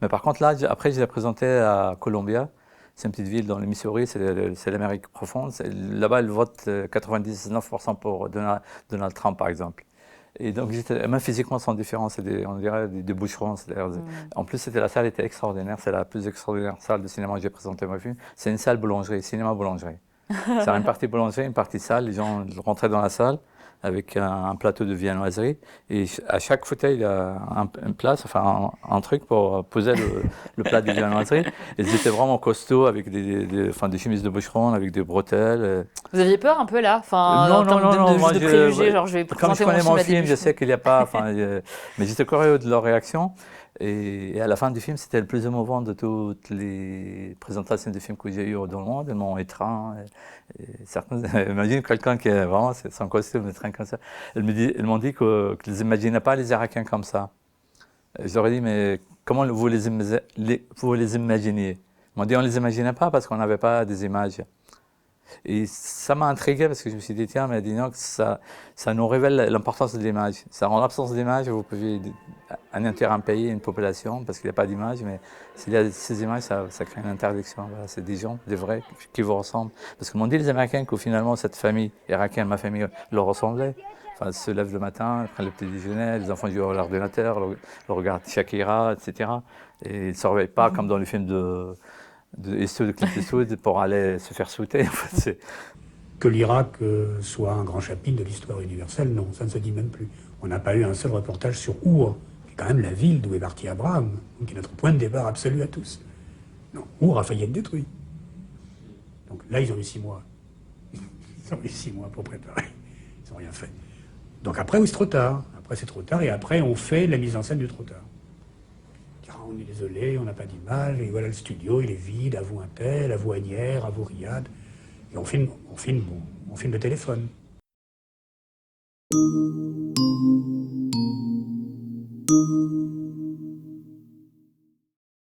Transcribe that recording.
Mais par contre, là, après, je l'ai présenté à Columbia. C'est une petite ville dans le Missouri, c'est l'Amérique profonde. Là-bas, ils votent 99% pour Donald Trump, par exemple. Et donc, même physiquement, ils sont différents. On dirait des boucherons. En plus, la salle était extraordinaire. C'est la plus extraordinaire salle de cinéma que j'ai présenté mon film. C'est une salle boulangerie, cinéma-boulangerie. C'est une partie boulangerie, une partie salle. Les gens rentraient dans la salle avec un plateau de viennoiserie. Et à chaque fauteuil, il y a une place, enfin un truc pour poser le plat de viennoiserie. Ils étaient vraiment costauds avec enfin, des chemises de bûcheron, avec des bretelles. Vous aviez peur un peu là, enfin, en Non, non, termes non, non. juste Moi, de préjugés, genre je vais comme je présenter mon connais mon film à des film, je bûcherons. sais qu'il n'y a pas. Enfin, mais j'étais curieux de leur réaction. Et à la fin du film, c'était le plus émouvant de toutes les présentations de films que j'ai eues dans le monde. Ils m'ont étreint. Certains, imagine quelqu'un qui est vraiment sans costume, étreint comme ça. Ils m'ont dit qu'ils n'imaginaient pas les Irakiens comme ça. Je leur ai dit, mais comment vous les imaginiez? Ils m'ont dit, on ne les imaginait pas parce qu'on n'avait pas des images. Et ça m'a intrigué parce que je me suis dit, tiens, mais dis donc, ça nous révèle l'importance de l'image. En l'absence d'image, vous pouvez anéantir un pays, une population, parce qu'il n'y a pas d'image, mais s'il y a ces images, ça crée une interdiction. Voilà, c'est des gens, des vrais, qui vous ressemblent. Parce que m'ont dit les Américains que finalement, cette famille irakienne, ma famille, leur ressemblait. Enfin, ils se lèvent le matin, ils prennent le petit déjeuner, les enfants jouent à l'ordinateur, le regardent Shakira, etc. Et ils ne surveillent pas comme dans les films de Clint Eastwood pour aller se faire sauter. Que l'Irak soit un grand chapitre de l'histoire universelle, non, ça ne se dit même plus. On n'a pas eu un seul reportage sur Our, qui est quand même la ville d'où est parti Abraham, qui est notre point de départ absolu à tous. Non, Our a failli être détruit. Donc là, ils ont eu 6 mois. Ils ont eu 6 mois pour préparer. Ils n'ont rien fait. Donc après, oui, c'est trop tard. Après, c'est trop tard, et après, on fait la mise en scène du trop tard. On est désolé, on n'a pas d'image, et voilà le studio, il est vide, à vous un tel, à vous Agnières, à vous Riyad. Et on filme le téléphone.